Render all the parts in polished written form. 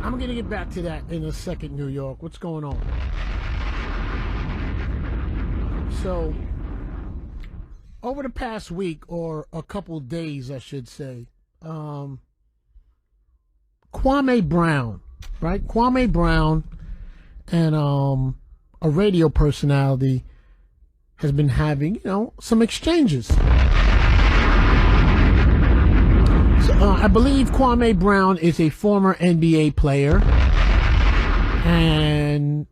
I'm going to get back to that in a second, New York. What's going on? So, over the past week, or a couple days, I should say, Kwame Brown, right? Kwame Brown and a radio personality has been having, some exchanges. So, I believe Kwame Brown is a former NBA player, and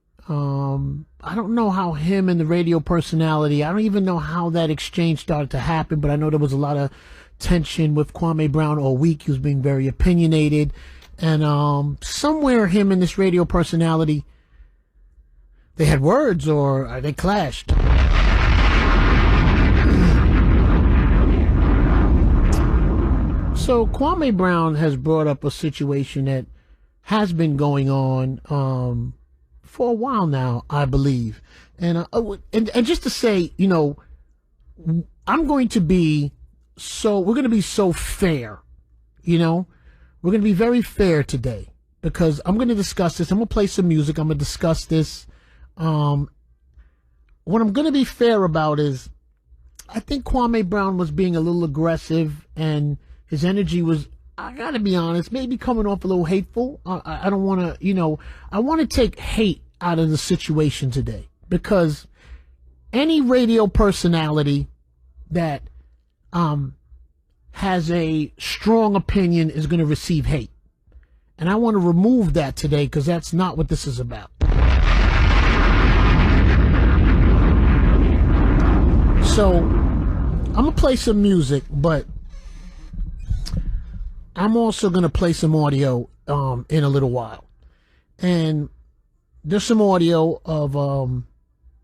I don't know how him and the radio personality, I don't even know how that exchange started to happen, but I know there was a lot of tension with Kwame Brown all week. He was being very opinionated, and somewhere him and this radio personality, they had words, or they clashed. So Kwame Brown has brought up a situation that has been going on for a while now, I believe. And just to say, I'm going to be we're going to be so fair, we're going to be very fair today, because I'm going to discuss this. I'm going to play some music. I'm going to discuss this. What I'm going to be fair about is, I think Kwame Brown was being a little aggressive, and his energy was, I got to be honest, maybe coming off a little hateful. I don't want to, I want to take hate out of the situation today, because any radio personality that has a strong opinion is going to receive hate. And I want to remove that today, because that's not what this is about. So I'm going to play some music, but I'm also going to play some audio in a little while. And there's some audio of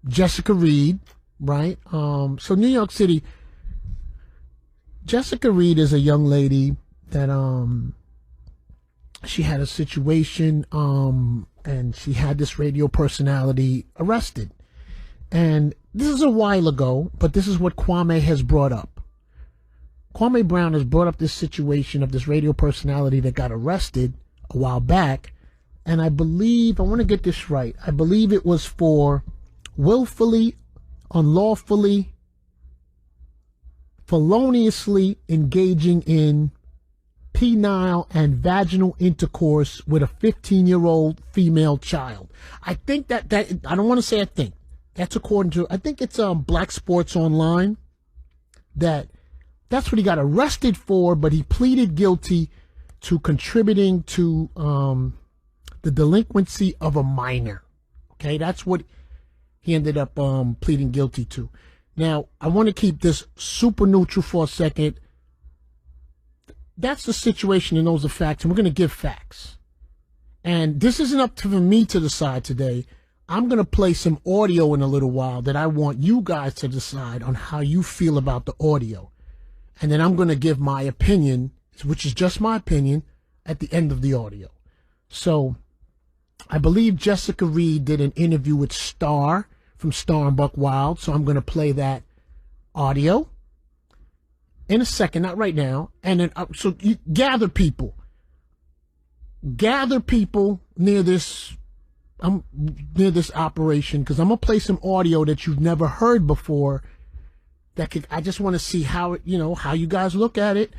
Jessica Ried, right? So New York City, Jessica Ried is a young lady that she had a situation, and she had this radio personality arrested. And this is a while ago, but this is what Kwame has brought up. Kwame Brown has brought up this situation of this radio personality that got arrested a while back, and I believe, I want to get this right, I believe it was for willfully, unlawfully, feloniously engaging in penile and vaginal intercourse with a 15-year-old female child. I think that I don't want to say I think. That's according to, I think it's Black Sports Online, that's what he got arrested for, but he pleaded guilty to contributing to the delinquency of a minor. Okay, that's what he ended up pleading guilty to. Now, I want to keep this super neutral for a second. That's the situation, and those are facts, and we're going to give facts. And this isn't up to me to decide today. I'm going to play some audio in a little while that I want you guys to decide on how you feel about the audio. And then I'm going to give my opinion, which is just my opinion, at the end of the audio. So I believe Jessica Ried did an interview with Star from Star and Buck Wild. So I'm going to play that audio in a second, not right now. And then, so you gather people near this operation, because I'm going to play some audio that you've never heard before. I just want to see how you guys look at it.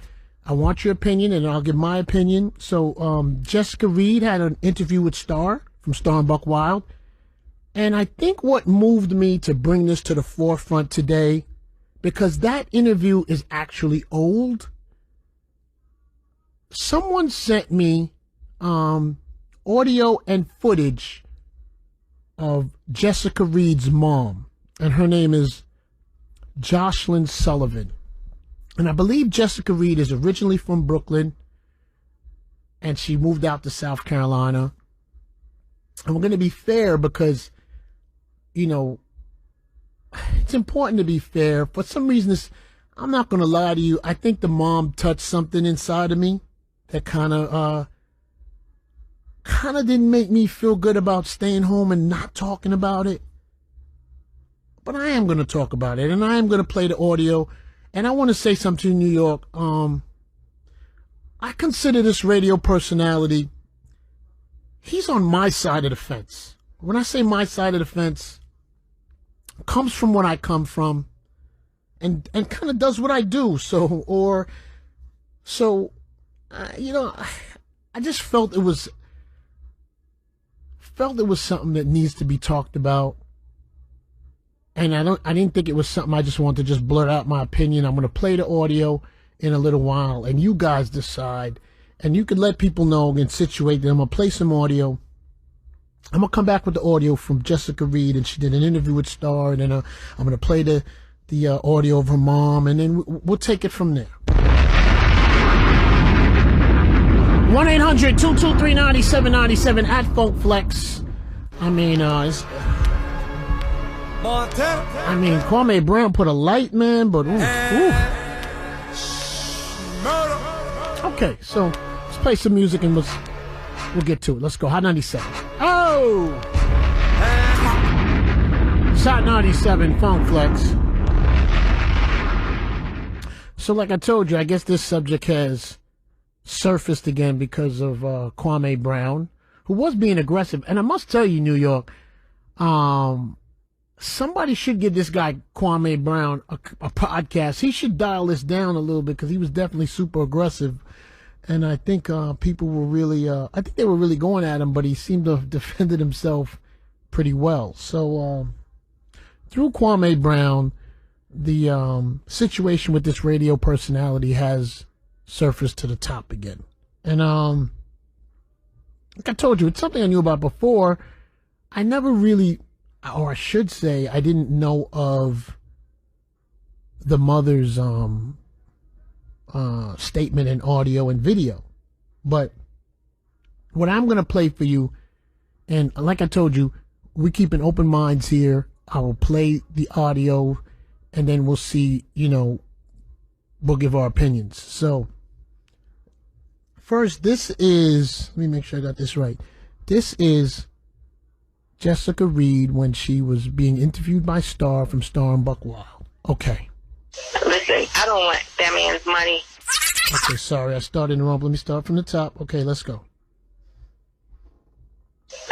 I want your opinion, and I'll give my opinion. So Jessica Ried had an interview with Star from Star and Buck Wild. And I think what moved me to bring this to the forefront today, because that interview is actually old. Someone sent me audio and footage of Jessica Ried's mom, and her name is Jocelyn Sullivan. And I believe Jessica Ried is originally from Brooklyn, and she moved out to South Carolina. And we're going to be fair because, it's important to be fair. For some reason, I'm not going to lie to you, I think the mom touched something inside of me that kind of didn't make me feel good about staying home and not talking about it. But I am going to talk about it, and I am going to play the audio. And I want to say something to you, New York. I consider this radio personality he's on my side of the fence. When I say my side of the fence, comes from what I come from, and kind of does what I do. You know, I just felt it was something that needs to be talked about. And I didn't think it was something I just wanted to just blurt out my opinion. I'm going to play the audio in a little while, and you guys decide. And you can let people know and situate them. I'm going to play some audio. I'm going to come back with the audio from Jessica Ried, and she did an interview with Star, and then I'm going to play the audio of her mom, and then we'll take it from there. 1-800-223-9797 at Funk Flex. Kwame Brown put a light, man, but ooh. Okay, so let's play some music and we'll get to it. Let's go. Hot 97. Oh! It's Hot 97, Funk Flex. So like I told you, I guess this subject has surfaced again because of Kwame Brown, who was being aggressive. And I must tell you, New York, somebody should give this guy Kwame Brown a podcast. He should dial this down a little bit because he was definitely super aggressive. And I think people were really, I think they were really going at him, but he seemed to have defended himself pretty well. So through Kwame Brown, the situation with this radio personality has surfaced to the top again. And like I told you, it's something I knew about before. I never really, or I should say, I didn't know of the mother's statement in audio and video. But what I'm going to play for you, and like I told you, we keep an open minds here. I will play the audio, and then we'll see, we'll give our opinions. So, first, this is, let me make sure I got this right. This is Jessica Ried when she was being interviewed by Star from Star and Buck Wild. Okay. Listen, I don't want that man's money. Okay, sorry, I started wrong. Let me start from the top. Okay, let's go.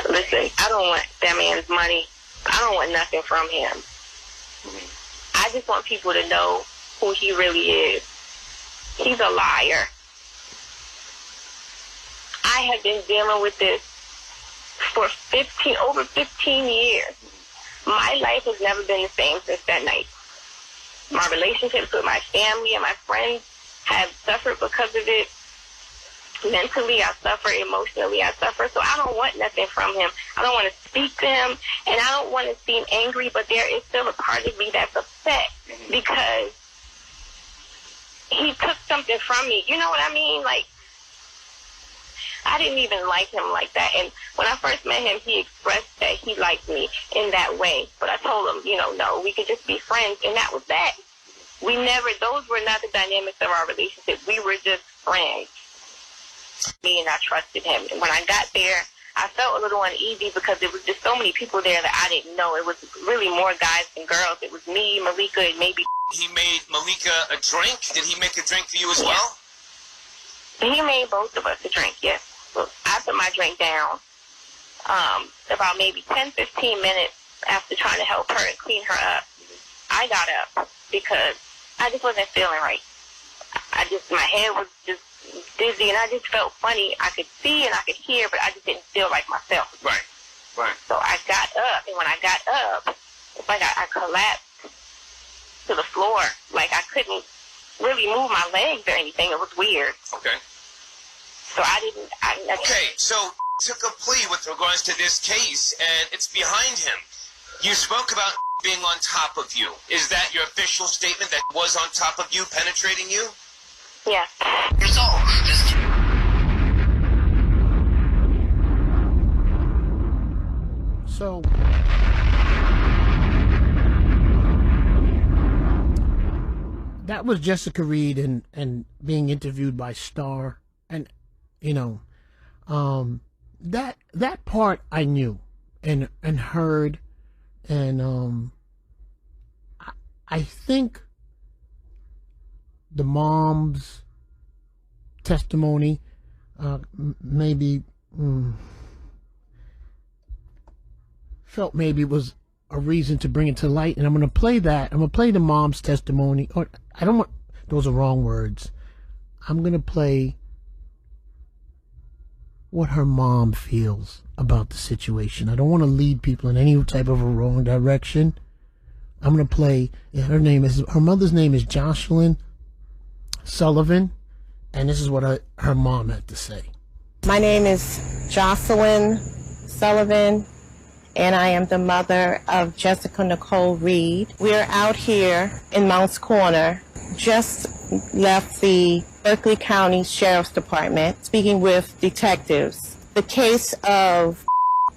Listen, I don't want that man's money. I don't want nothing from him. I just want people to know who he really is. He's a liar. I have been dealing with this for over 15 years. My life has never been the same since that night. My relationships with my family and my friends have suffered because of it. Mentally, I suffer. Emotionally, I suffer. So I don't want nothing from him. I don't want to speak to him, and I don't want to seem angry, but there is still a part of me that's upset because he took something from me. You know what I mean? Like, I didn't even like him like that. And when I first met him, he expressed that he liked me in that way. But I told him, no, we could just be friends. And that was that. Those were not the dynamics of our relationship. We were just friends. Me and I trusted him. And when I got there, I felt a little uneasy because there was just so many people there that I didn't know. It was really more guys than girls. It was me, Malika, and maybe... He made Malika a drink? Did he make a drink for you as well? He made both of us a drink, yes. So I put my drink down about maybe 10, 15 minutes after trying to help her and clean her up. I got up because I just wasn't feeling right. My head was just dizzy, and I just felt funny. I could see and I could hear, but I just didn't feel like myself. Right. So I got up, and when I got up, it's like I collapsed to the floor. Like I couldn't really move my legs or anything. It was weird. Okay. So Okay, so took a plea with regards to this case, and it's behind him. You spoke about being on top of you. Is that your official statement, that was on top of you, penetrating you? Yeah. So, that was Jessica Ried and being interviewed by Star. And, that part I knew and heard. And I think the mom's testimony maybe felt maybe it was a reason to bring it to light, and I'm going to play that. I'm going to play the mom's testimony. Or I don't want, those are wrong words. I'm going to play what her mom feels about the situation. I don't want to lead people in any type of a wrong direction. I'm going to play, her mother's name is Jocelyn Sullivan, and this is what her mom had to say. My name is Jocelyn Sullivan, and I am the mother of Jessica Nicole Ried. We're out here in Mounts Corner, just left the Berkeley County Sheriff's Department, speaking with detectives. The case of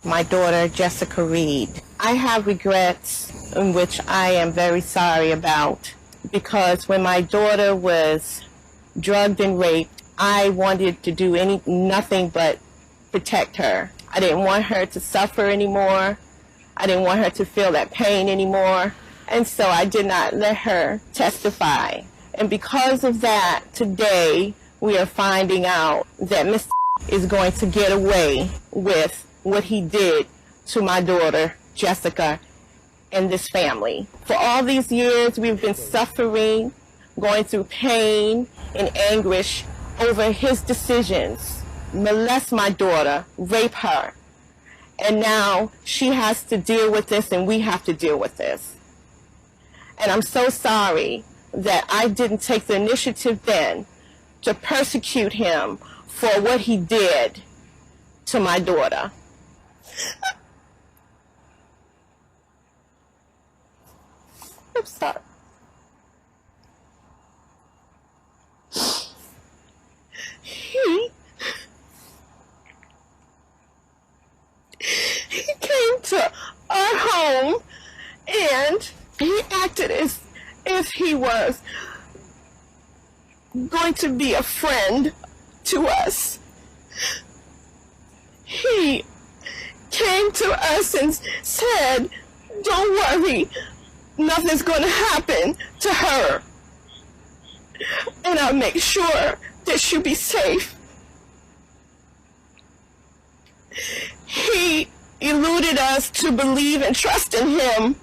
my daughter, Jessica Ried. I have regrets in which I am very sorry about, because when my daughter was drugged and raped, I wanted to do nothing but protect her. I didn't want her to suffer anymore. I didn't want her to feel that pain anymore. And so I did not let her testify. And because of that, today we are finding out that Mr. is going to get away with what he did to my daughter, Jessica, and this family. For all these years, we've been suffering, going through pain and anguish over his decisions. Molest my daughter, rape her. And now she has to deal with this, and we have to deal with this. And I'm so sorry that I didn't take the initiative then to persecute him for what he did to my daughter. I'm sorry. He came to our home and he acted as if he was going to be a friend to us. He came to us and said, "Don't worry, nothing's going to happen to her, and I'll make sure that she'll be safe." He eluded us to believe and trust in him.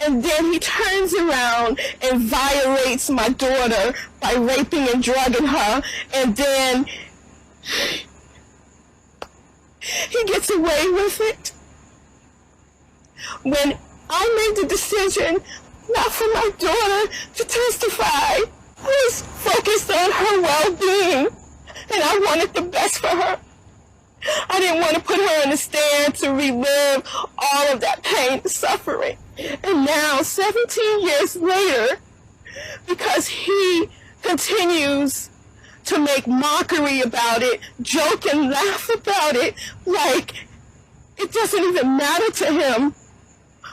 And then he turns around and violates my daughter by raping and drugging her. And then he gets away with it. When I made the decision not for my daughter to testify, I was focused on her well-being, and I wanted the best for her. I didn't want to put her in the stand to relive all of that pain and suffering. And now, 17 years later, because he continues to make mockery about it, joke and laugh about it, like it doesn't even matter to him,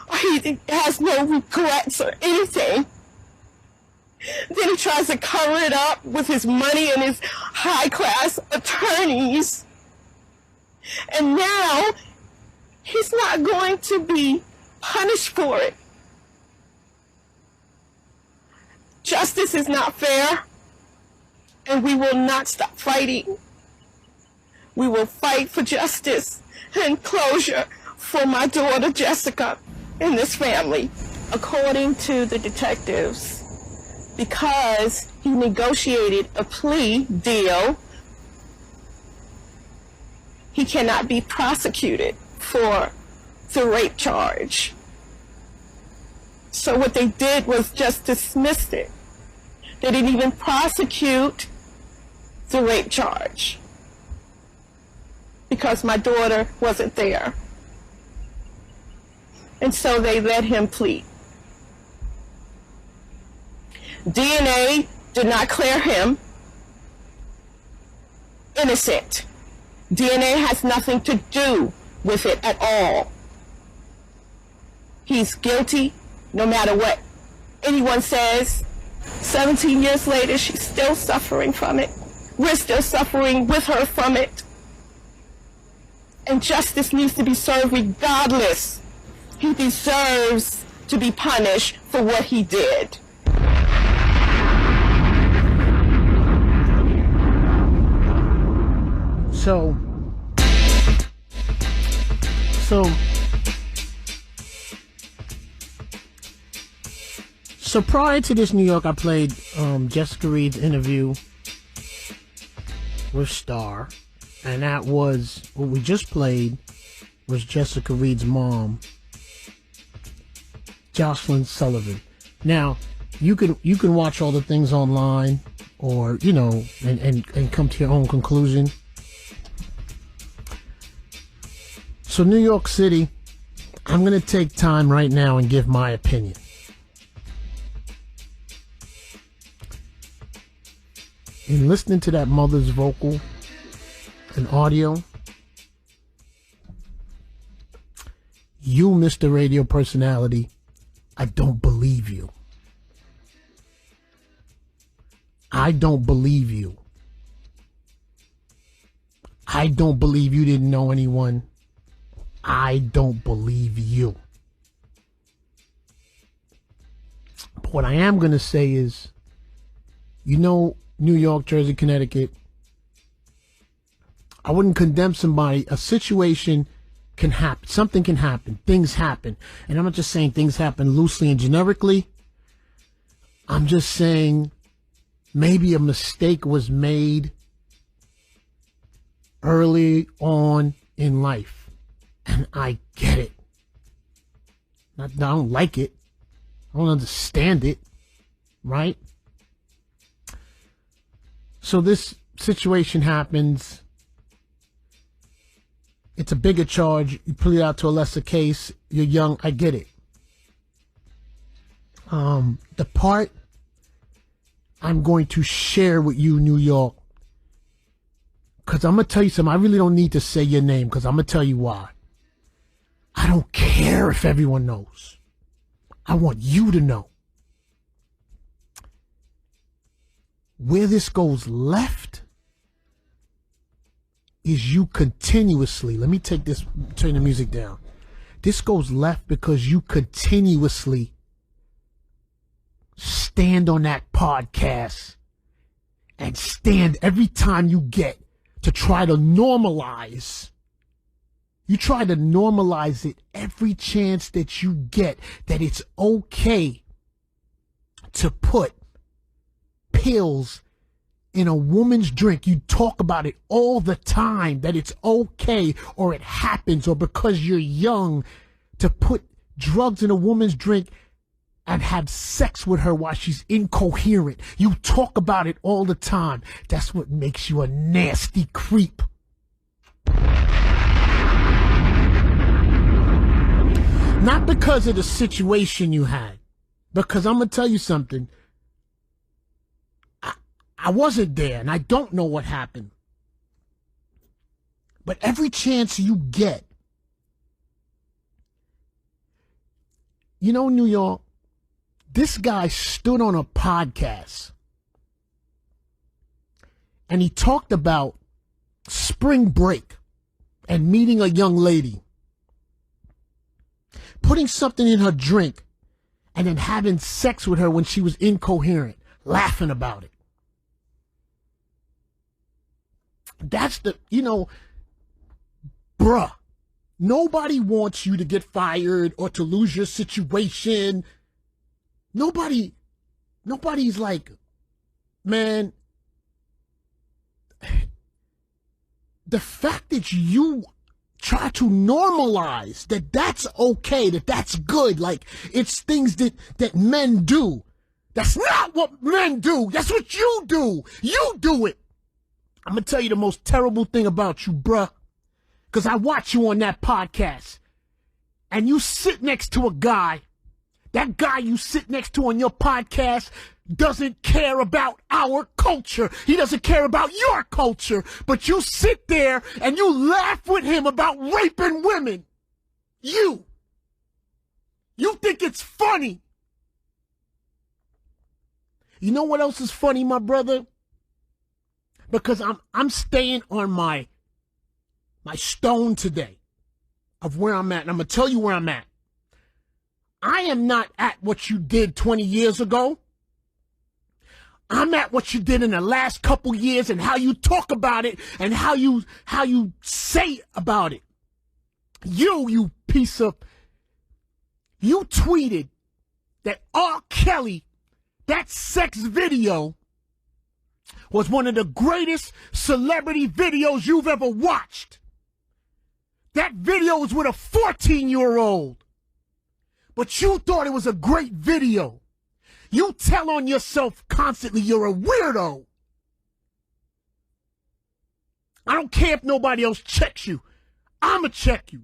or he has no regrets or anything. Then he tries to cover it up with his money and his high-class attorneys. And now, he's not going to be punished for it. Justice is not fair, and we will not stop fighting. We will fight for justice and closure for my daughter Jessica and this family. According to the detectives, because he negotiated a plea deal, he cannot be prosecuted for the rape charge. So what they did was just dismiss it. They didn't even prosecute the rape charge because my daughter wasn't there. And so they let him plead. DNA did not clear him innocent. DNA has nothing to do with it at all. He's guilty no matter what anyone says. 17 years later, she's still suffering from it. We're still suffering with her from it. And justice needs to be served regardless. He deserves to be punished for what he did. So, So prior to this New York, I played Jessica Ried's interview with Star, and that was what we just played was Jessica Ried's mom, Jocelyn Sullivan. Now, you can watch all the things online, or and come to your own conclusion. So New York City, I'm gonna take time right now and give my opinion. In listening to that mother's vocal and audio, you, Mr. Radio Personality, I don't believe you. I don't believe you. I don't believe you didn't know anyone. I don't believe you. But what I am going to say is, New York, Jersey, Connecticut, I wouldn't condemn somebody. A situation can happen. Something can happen. Things happen. And I'm not just saying things happen loosely and generically. I'm just saying maybe a mistake was made early on in life. And I get it. I don't like it. I don't understand it. Right? So this situation happens. It's a bigger charge. You plead out to a lesser case. You're young. I get it. The part I'm going to share with you, New York, because I'm going to tell you something. I really don't need to say your name, because I'm going to tell you why. I don't care if everyone knows. I want you to know. Where this goes left is you continuously, let me turn the music down. This goes left because you continuously stand on that podcast and stand every time you get to try to normalize. You try to normalize it every chance that you get, that it's okay to put pills in a woman's drink. You talk about it all the time, that it's okay, or it happens, or because you're young, to put drugs in a woman's drink and have sex with her while she's incoherent. You talk about it all the time. That's what makes you a nasty creep. Not because of the situation you had, because I'm going to tell you something. I wasn't there, and I don't know what happened. But every chance you get, New York, this guy stood on a podcast, and he talked about spring break and meeting a young lady, putting something in her drink, and then having sex with her when she was incoherent, laughing about it. That's bruh, nobody wants you to get fired or to lose your situation. Nobody's like, man, the fact that you try to normalize that's okay, that's good, like it's things that men do. That's not what men do. That's what you do. You do it. I'm going to tell you the most terrible thing about you, bruh, because I watch you on that podcast, and you sit next to a guy. That guy you sit next to on your podcast doesn't care about our culture. He doesn't care about your culture, but you sit there and you laugh with him about raping women. You think it's funny. You know what else is funny, my brother? Because I'm staying on my stone today of where I'm at. And I'm going to tell you where I'm at. I am not at what you did 20 years ago. I'm at what you did in the last couple years, and how you talk about it and how you say about it. You piece of, you tweeted that R. Kelly, that sex video, was one of the greatest celebrity videos you've ever watched. That video was with a 14-year-old. But you thought it was a great video. You tell on yourself constantly you're a weirdo. I don't care if nobody else checks you. I'ma check you.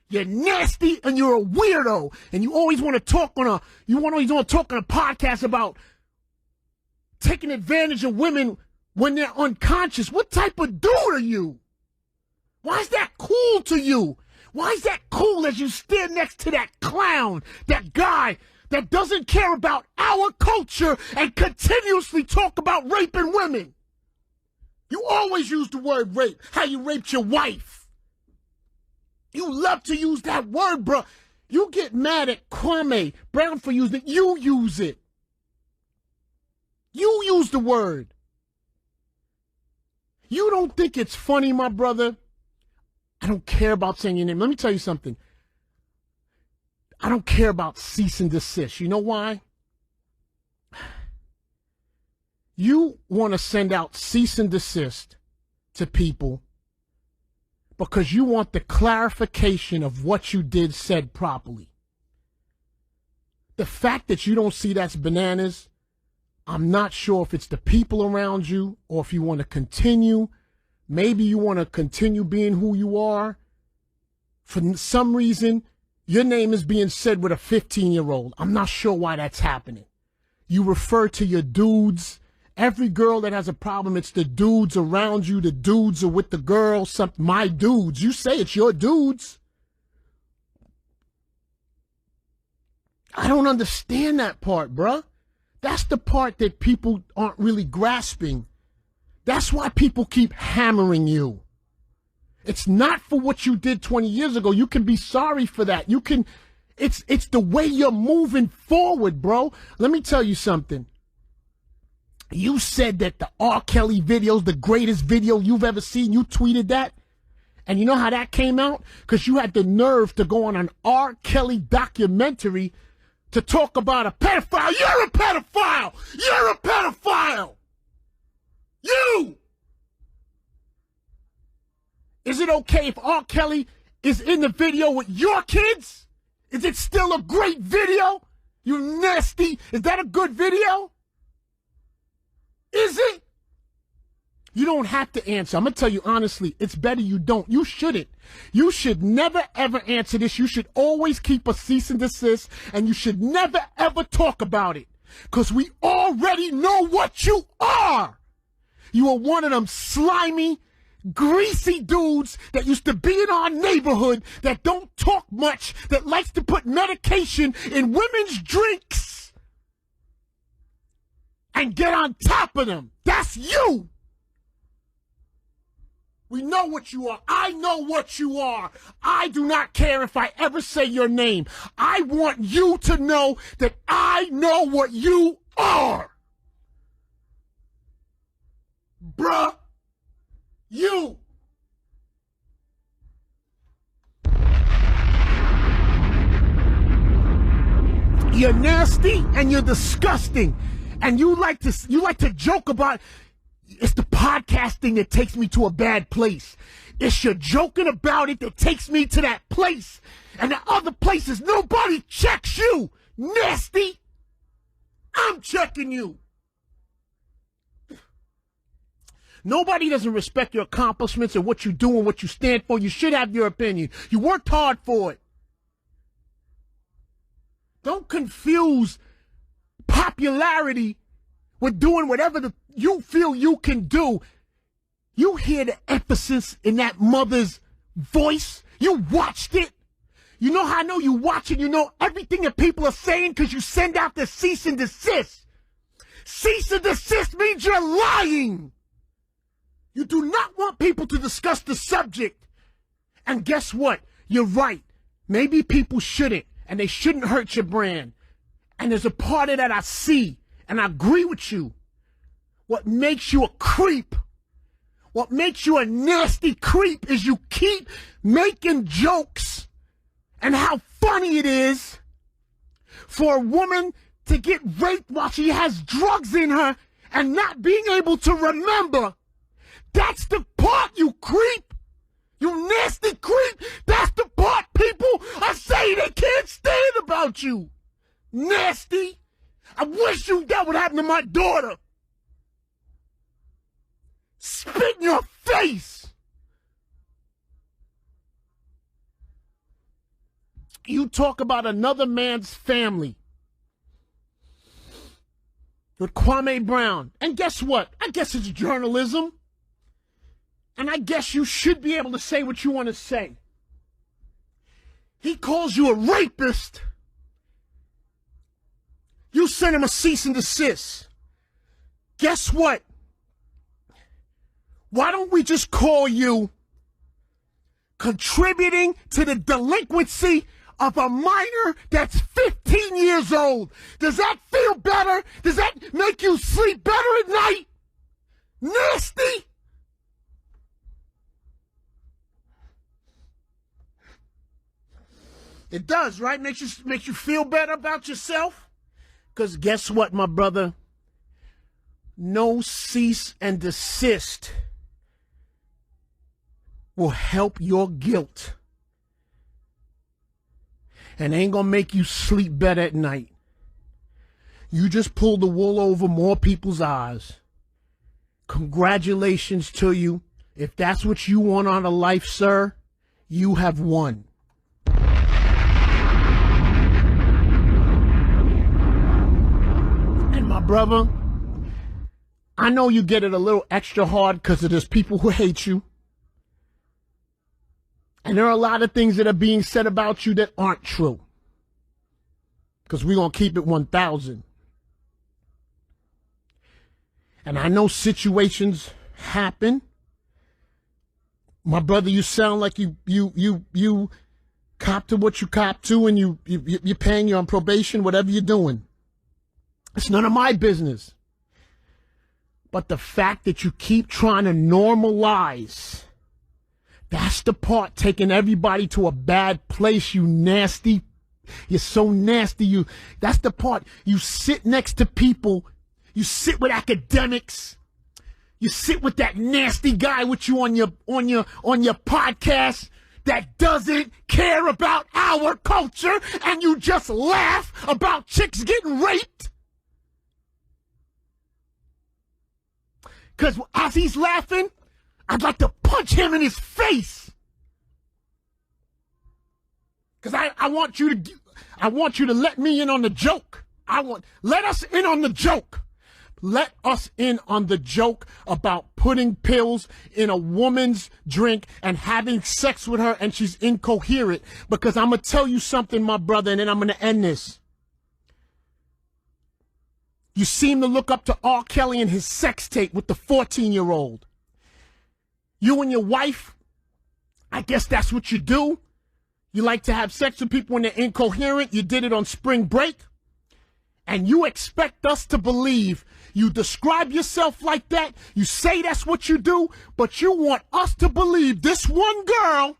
You're nasty and you're a weirdo. And you always want to talk on a podcast about taking advantage of women when they're unconscious. What type of dude are you? Why is that cool to you? Why is that cool as you stand next to that clown, that guy that doesn't care about our culture and continuously talk about raping women? You always use the word rape, how you raped your wife. You love to use that word, bro. You get mad at Kwame Brown for using it. You use it. You use the word. You don't think it's funny, my brother? I don't care about saying your name. Let me tell you something. I don't care about cease and desist. You know why? You want to send out cease and desist to people because you want the clarification of what you did said properly. The fact that you don't see that's bananas, I'm not sure if it's the people around you or if you want to continue. Maybe you want to continue being who you are. For some reason, your name is being said with a 15-year-old. I'm not sure why that's happening. You refer to your dudes. Every girl that has a problem, it's the dudes around you. The dudes are with the girls. My dudes. You say it's your dudes. I don't understand that part, bruh. That's the part that people aren't really grasping. That's why people keep hammering you. It's not for what you did 20 years ago. You can be sorry for that. You can, it's the way you're moving forward, bro. Let me tell you something. You said that the R. Kelly video is the greatest video you've ever seen. You tweeted that. And you know how that came out? Because you had the nerve to go on an R. Kelly documentary to talk about a pedophile. You're a pedophile. You're a pedophile. You! Is it okay if R. Kelly is in the video with your kids? Is it still a great video? You nasty. Is that a good video? Is it? You don't have to answer. I'm going to tell you honestly, it's better you don't. You shouldn't. You should never, ever answer this. You should always keep a cease and desist, and you should never, ever talk about it. Because we already know what you are. You are one of them slimy, greasy dudes that used to be in our neighborhood that don't talk much, that likes to put medication in women's drinks and get on top of them. That's you. We know what you are. I know what you are. I do not care if I ever say your name. I want you to know that I know what you are. Bruh, you. You're nasty and you're disgusting. And you like to joke about, it's the podcasting that takes me to a bad place. It's your joking about it that takes me to that place. And the other places, nobody checks you. Nasty. I'm checking you. Nobody doesn't respect your accomplishments or what you do and what you stand for. You should have your opinion. You worked hard for it. Don't confuse popularity with doing whatever you feel you can do. You hear the emphasis in that mother's voice. You watched it. You know how I know you watch it? You know everything that people are saying because you send out the cease and desist. Cease and desist means you're lying. You do not want people to discuss the subject. And guess what? You're right. Maybe people shouldn't, and they shouldn't hurt your brand. And there's a part of that I see, and I agree with you. What makes you a creep, What makes you a nasty creep is you keep making jokes and how funny it is for a woman to get raped while she has drugs in her and not being able to remember. That's the part, you creep. You nasty creep. That's the part people are saying they can't stand about you. Nasty. I wish that would happen to my daughter. Spit in your face. You talk about another man's family with Kwame Brown. And guess what? I guess it's journalism. And I guess you should be able to say what you want to say. He calls you a rapist. You send him a cease and desist. Guess what? Why don't we just call you contributing to the delinquency of a minor that's 15 years old? Does that feel better? Does that make you sleep better at night? Nasty. It does, right? Makes you feel better about yourself? Because guess what, my brother? No cease and desist will help your guilt. And ain't gonna make you sleep better at night. You just pulled the wool over more people's eyes. Congratulations to you. If that's what you want out of life, sir, you have won. My brother, I know you get it a little extra hard because there's people who hate you. And there are a lot of things that are being said about you that aren't true. Because we're going to keep it 1,000. And I know situations happen. My brother, you sound like you cop to what you cop to, and you're paying, you're on probation, whatever you're doing. It's none of my business. But the fact that you keep trying to normalize, that's the part taking everybody to a bad place, you nasty. You're so nasty. That's the part. You sit next to people. You sit with academics. You sit with that nasty guy with you on your podcast that doesn't care about our culture, and you just laugh about chicks getting raped. Because as he's laughing, I'd like to punch him in his face. Because I want you to let me in on the joke. Let us in on the joke. Let us in on the joke about putting pills in a woman's drink and having sex with her and she's incoherent. Because I'm going to tell you something, my brother, and then I'm going to end this. You seem to look up to R. Kelly and his sex tape with the 14-year-old. You and your wife, I guess that's what you do. You like to have sex with people when they're incoherent. You did it on spring break. And you expect us to believe. You describe yourself like that. You say that's what you do. But you want us to believe this one girl,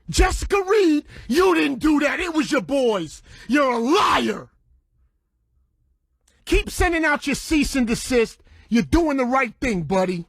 Jessica Ried, you didn't do that. It was your boys. You're a liar. Keep sending out your cease and desist. You're doing the right thing, buddy.